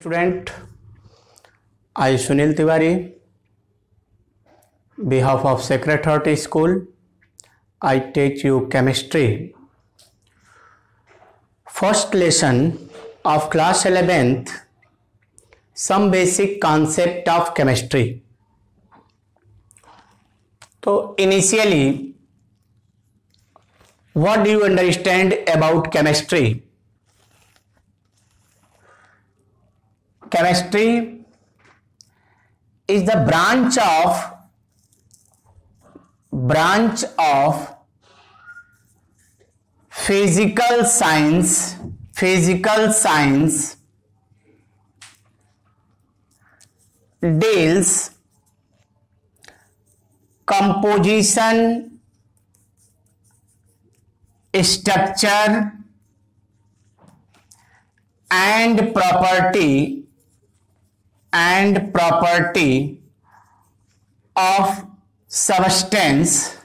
Student, I Sunil Tiwari, behalf of Sacred Heart School, I teach you chemistry. First lesson of class 11th, some basic concept of chemistry. So initially, what do you understand about chemistry? Chemistry is the branch of physical science deals composition, structure and property of substance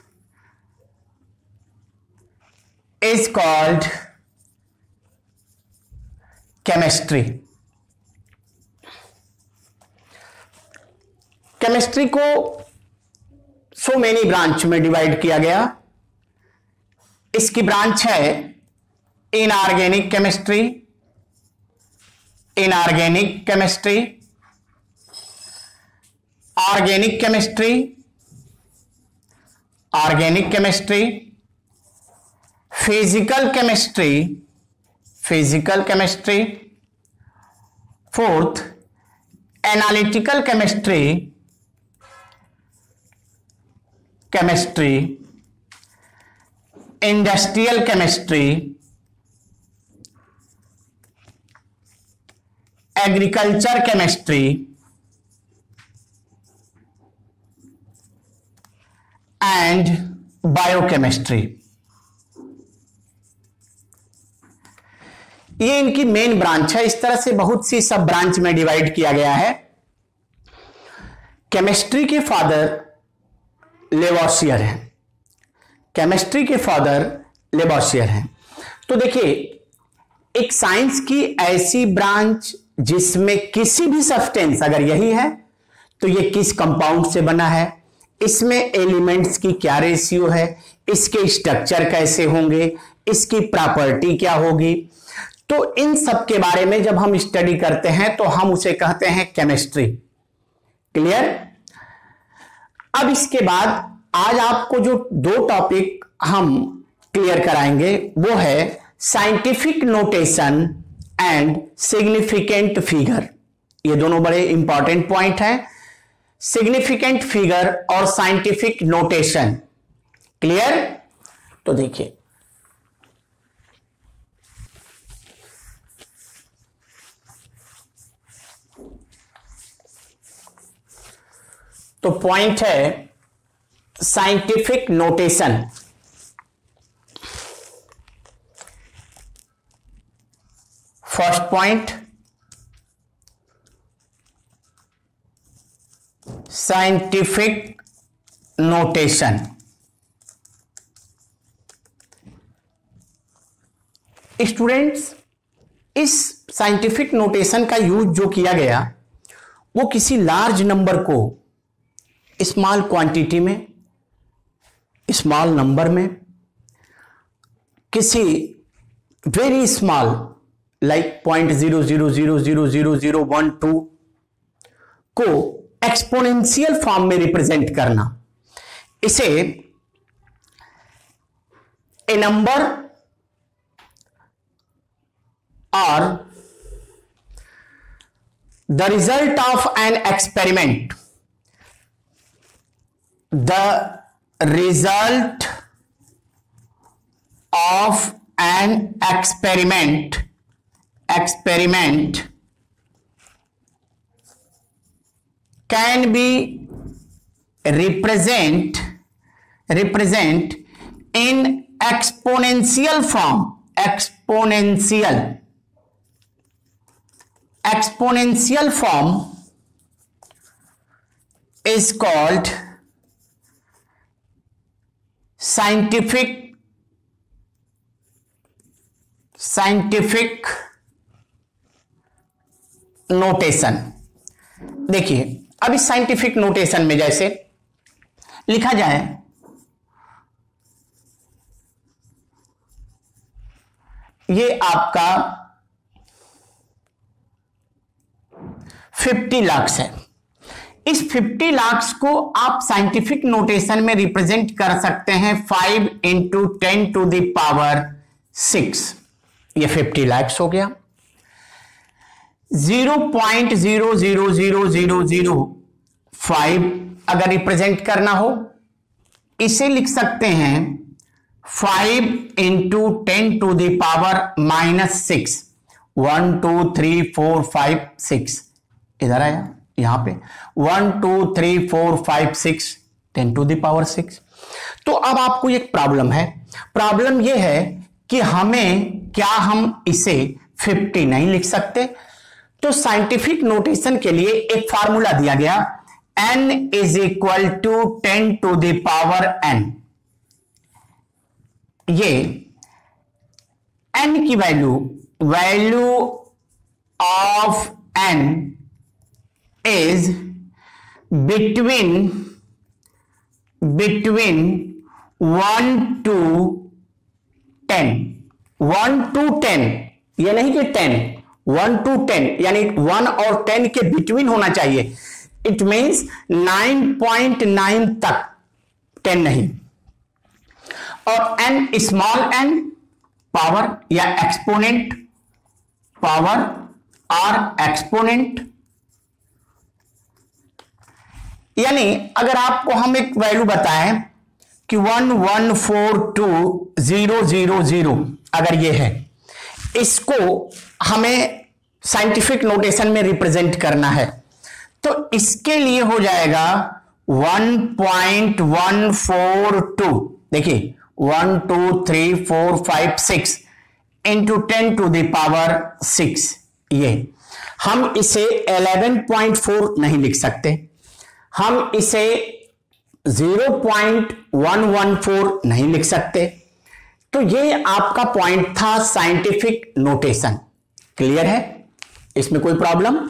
is called chemistry. Chemistry को so many branch में divide किया गया. इसकी branch है inorganic chemistry, organic chemistry, physical chemistry, fourth analytical chemistry, industrial chemistry, agriculture chemistry and biochemistry. ये इनकी main branch है. इस तरह से बहुत सी सब ब्रांच में डिवाइड किया गया है. केमिस्ट्री के फादर लेवोसियर हैं. तो देखिए, एक साइंस की ऐसी ब्रांच जिसमें किसी भी सब्सटेंस अगर यही है तो ये किस कंपाउंड से बना है, इसमें एलिमेंट्स की क्या रेशियो है, इसके स्ट्रक्चर कैसे होंगे, इसकी प्रॉपर्टी क्या होगी, तो इन सब के बारे में जब हम स्टडी करते हैं तो हम उसे कहते हैं केमिस्ट्री. क्लियर? अब इसके बाद आज आपको जो दो टॉपिक हम क्लियर कराएंगे वो है scientific notation and significant figure. ये दोनों बड़े इंपॉर्टेंट पॉइंट हैं. सिग्निफिकेंट फिगर और साइंटिफिक नोटेशन. क्लियर? तो देखिए, तो पॉइंट है scientific notation. First point, scientific notation. Students, इस साइंटिफिक नोटेशन का यूज जो किया गया वो किसी लार्ज नंबर को स्मॉल क्वांटिटी में, स्मॉल नंबर में, किसी वेरी स्मॉल लाइक 0.00000012 को एक्सपोनेंशियल फॉर्म में रिप्रेजेंट करना. इसे ए नंबर और the result of an experiment, the result of an experiment can be represent in exponential form. Exponential form is called scientific notation, देखिए अब इस साइंटिफिक नोटेशन में जैसे लिखा जाए, ये आपका 50 लाख है। इस 50 लाख को आप साइंटिफिक नोटेशन में रिप्रेजेंट कर सकते हैं 5 इंटू 10 टू द पावर 6। ये 50 लाख हो गया। 0.00005 अगर रिप्रेजेंट करना हो, इसे लिख सकते हैं 5 इंटू 10 टू द पावर -6। 1 2 3 4 5 6 इधर आया, यहां पे 1 2 3 4 5 6 10 टू द पावर 6। तो अब आपको एक प्रॉब्लम है। प्रॉब्लम यह है कि क्या हम इसे 50 नहीं लिख सकते? तो साइंटिफिक नोटेशन के लिए एक फार्मूला दिया गया, n is equal to 10 to the power n। ये n की value of n is between 1 to 10। 1 to 10, ये नहीं कि 10, 1 to 10 यानी 1 और 10 के बिटवीन होना चाहिए। इट मीन्स 9.9 तक, 10 नहीं। और n स्मॉल n पावर या एक्सपोनेंट पावर और एक्सपोनेंट, यानी अगर आपको हम एक वैल्यू बताएं कि 1142000 अगर ये है, इसको हमें साइंटिफिक नोटेशन में रिप्रेजेंट करना है, तो इसके लिए हो जाएगा 1.142। देखिए 1 2 3 4 5 6 इंटू 10 टू द पावर 6। ये हम इसे 11.4 नहीं लिख सकते, हम इसे 0.114 नहीं लिख सकते। तो ये आपका पॉइंट था साइंटिफिक नोटेशन। क्लियर है? इसमें कोई प्रॉब्लम?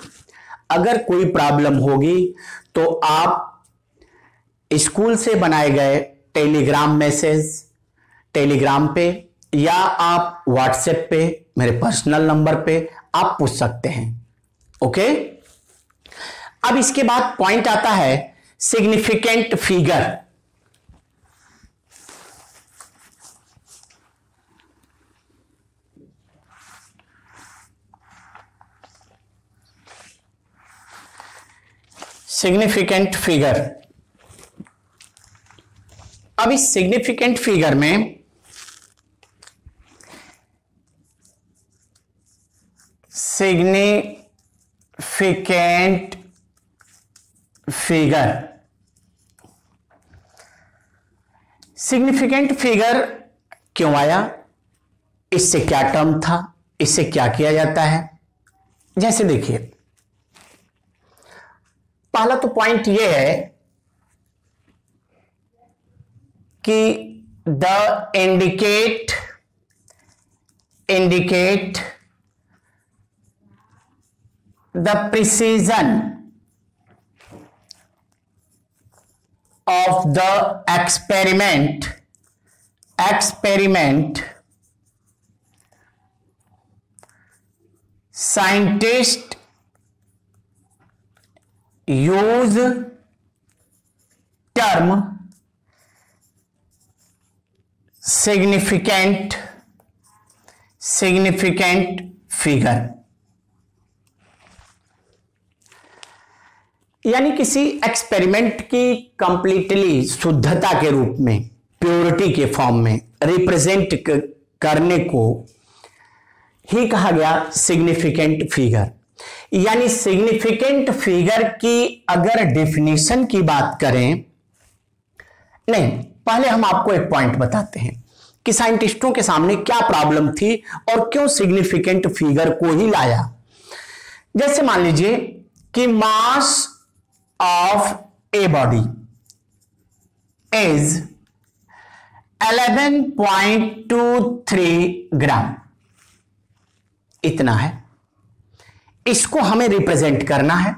अगर कोई प्रॉब्लम होगी तो आप स्कूल से बनाए गए टेलीग्राम मैसेज, टेलीग्राम पे या आप व्हाट्सएप पे मेरे पर्सनल नंबर पे आप पूछ सकते हैं। ओके, अब इसके बाद पॉइंट आता है सिग्निफिकेंट फिगर। सिग्निफिकेंट फिगर, अब इस सिग्निफिकेंट फिगर में सिग्निफिकेंट फिगर क्यों आया, इससे क्या टर्म था, इससे क्या किया जाता है? जैसे देखिए, पहला तो पॉइंट यह है कि the indicate the precision of the experiment scientists use term significant figure, यानी किसी एक्सपेरिमेंट की कंप्लीटली शुद्धता के रूप में, प्योरिटी के फॉर्म में रिप्रेजेंट करने को ही कहा गया सिग्निफिकेंट फिगर। यानी सिग्निफिकेंट फिगर की अगर डेफिनेशन की बात करें, नहीं, पहले हम आपको एक पॉइंट बताते हैं कि साइंटिस्टों के सामने क्या प्रॉब्लम थी और क्यों सिग्निफिकेंट फिगर को ही लाया। जैसे मान लीजिए कि मास of a body is 11.23 ग्राम, इतना है। इसको हमें रिप्रेजेंट करना है।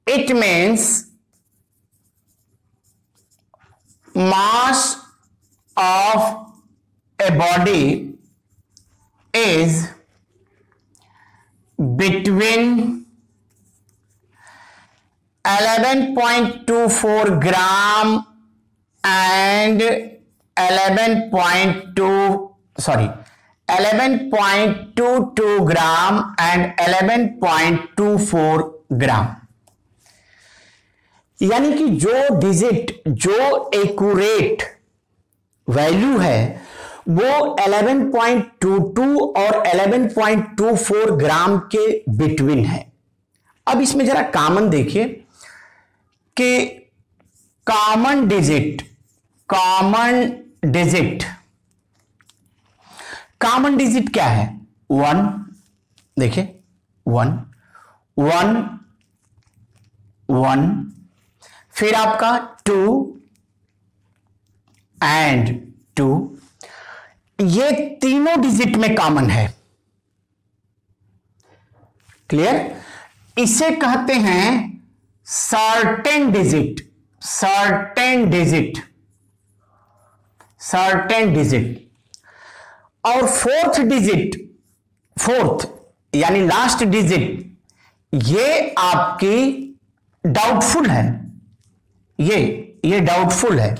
It means mass of a body is between 11.24 gram and 11.22 gram and 11.24 ग्राम। यानी कि जो डिजिट, जो एक्यूरेट वैल्यू है वो 11.22 और 11.24 ग्राम के बिटवीन है। अब इसमें जरा कॉमन देखिए कि कॉमन डिजिट क्या है? 1, देखिए 1 1 1, फिर आपका 2 एंड 2, ये तीनों डिजिट में कॉमन है। क्लियर? इसे कहते हैं सर्टेन डिजिट। और फोर्थ यानी लास्ट डिजिट, ये आपकी डाउटफुल है, ये डाउटफुल है।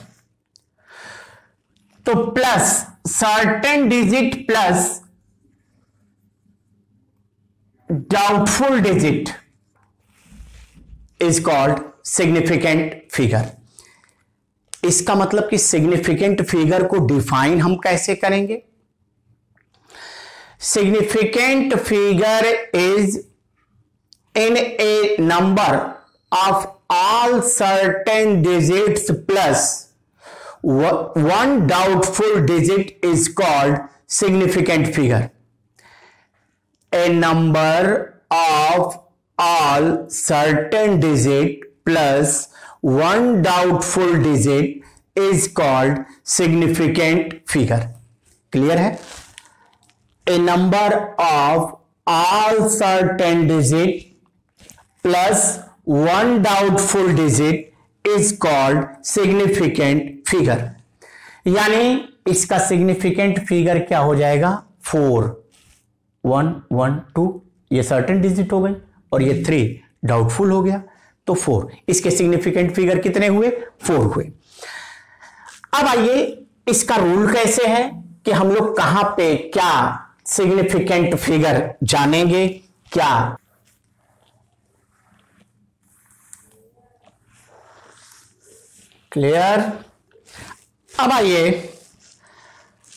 तो plus certain digit plus doubtful digit is called significant figure. इसका मतलब कि सिग्निफिकेंट फिगर को डिफाइन हम कैसे करेंगे? Significant figure is in A number of all certain digits plus one doubtful digit is called significant figure. A number of all certain digit plus one doubtful digit is called significant figure. Clear है? A number of all certain digit plus one doubtful digit is called significant figure. यानी इसका significant figure क्या हो जाएगा? 4, 1 1 2, ये certain digit हो गई और ये 3 doubtful हो गया, तो 4। इसके significant figure कितने हुए? 4 हुए। अब आइए इसका रूल कैसे है कि हम लोग कहां पे क्या significant figure जानेंगे क्या? क्लियर? अब आइए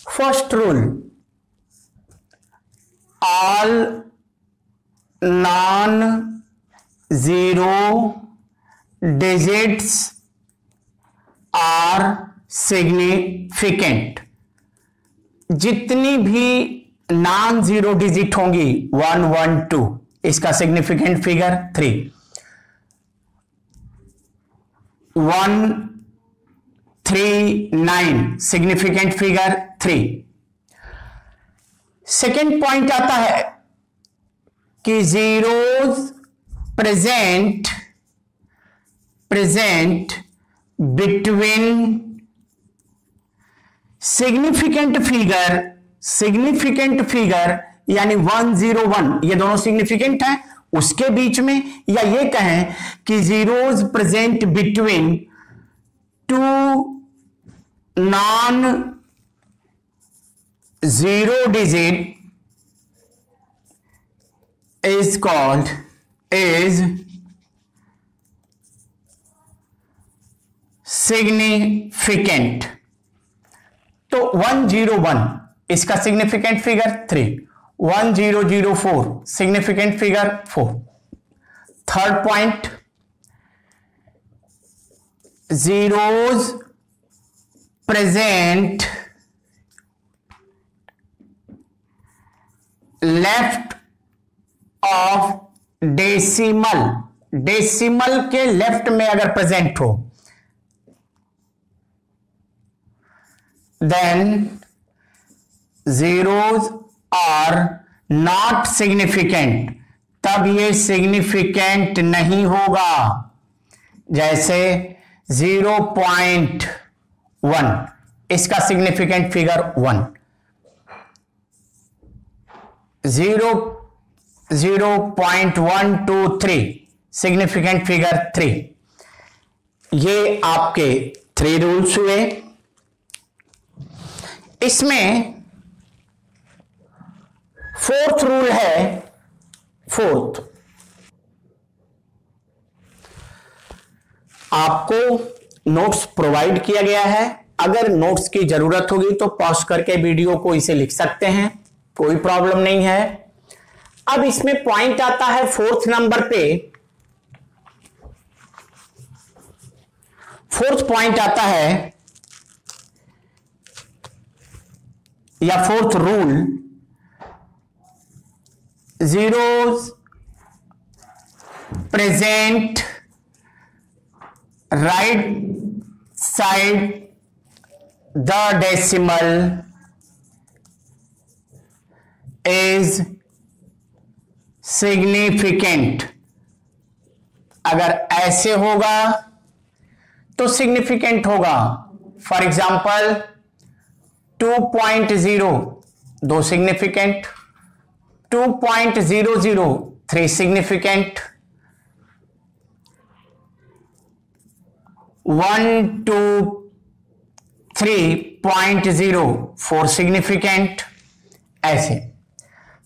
first rule, all non zero digits are significant. जितनी भी नॉन जीरो डिजिट होंगी 1 1 2, इसका significant figure 3। 1 3 9 significant figure 3। Second point आता है कि zeros present between significant figure यानी 1 0 1, ये दोनों सिग्निफिकेंट हैं, उसके बीच में, या ये कहें कि zeros present between 2 non zero digit is called significant। तो 1 0 1 इसका significant figure 3, 1 0 0 4 significant figure 4। Third point, zeros present left of decimal के लेफ्ट में अगर प्रेजेंट हो then zeros are not significant, तब ये सिग्निफिकेंट नहीं होगा। जैसे 0.1, इसका सिग्निफिकेंट फिगर 1, 0.123 सिग्निफिकेंट फिगर 3। ये आपके 3 रूल्स हुए। इसमें 4th रूल है, 4th, आपको नोट्स प्रोवाइड किया गया है। अगर नोट्स की जरूरत होगी तो पॉज करके वीडियो को इसे लिख सकते हैं, कोई प्रॉब्लम नहीं है। अब इसमें पॉइंट आता है 4th नंबर पे, 4th पॉइंट आता है या 4th rule, zeros present right side the decimal is significant। अगर ऐसे होगा तो सिग्निफिकेंट होगा। For example 2.0 2 significant, 2.00 3 significant, 123.0 4 significant, ऐसे।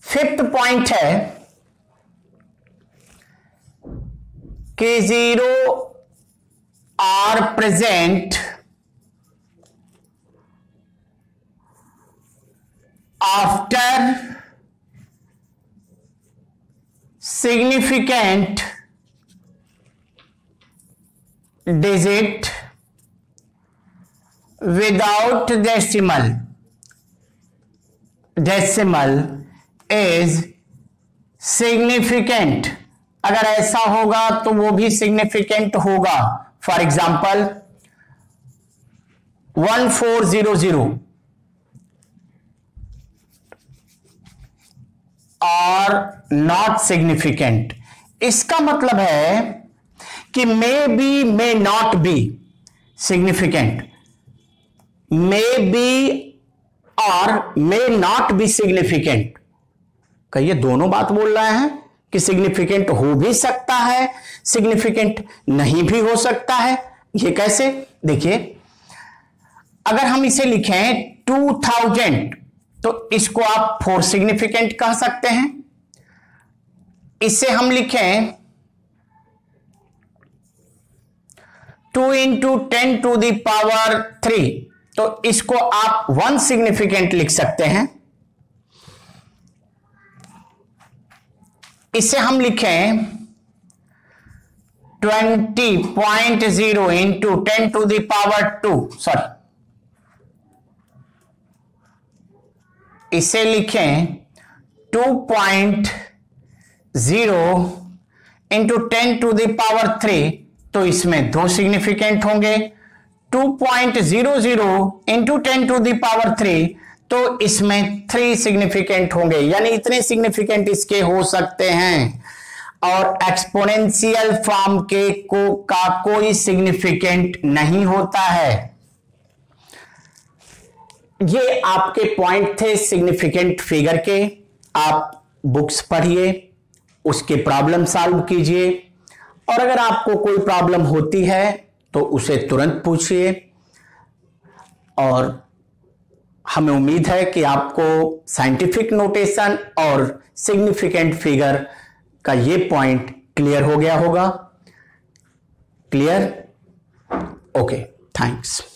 5th पॉइंट है कि 0 are present after significant digit without decimal, decimal is significant। अगर ऐसा होगा तो वो भी सिग्निफिकेंट होगा। फॉर एग्जाम्पल 1400 और नॉट सिग्निफिकेंट। इसका मतलब है कि may be may not be significant, may be और मे नॉट बी सिग्निफिकेंट। कहिए दोनों बात बोल रहे हैं कि सिग्निफिकेंट हो भी सकता है, सिग्निफिकेंट नहीं भी हो सकता है। ये कैसे? देखिए, अगर हम इसे लिखें 2000 तो इसको आप 4 सिग्निफिकेंट कह सकते हैं। इसे हम लिखें 2 × 10⁻³ तो इसको आप 1 सिग्निफिकेंट लिख सकते हैं। इसे हम लिखें 20.0 × 10⁻², सॉरी, इसे लिखें 2.0 × 10⁻³ तो इसमें 2 सिग्निफिकेंट होंगे। 2.00 × 10⁻³ तो इसमें 3 सिग्निफिकेंट होंगे, यानी इतने सिग्निफिकेंट इसके हो सकते हैं। और एक्सपोनेंशियल फॉर्म के का कोई सिग्निफिकेंट नहीं होता है। ये आपके पॉइंट थे सिग्निफिकेंट फिगर के। आप बुक्स पढ़िए, उसके प्रॉब्लम सॉल्व कीजिए, और अगर आपको कोई प्रॉब्लम होती है तो उसे तुरंत पूछिए। और हमें उम्मीद है कि आपको साइंटिफिक नोटेशन और सिग्निफिकेंट फिगर का ये पॉइंट क्लियर हो गया होगा। क्लियर? Okay, thanks.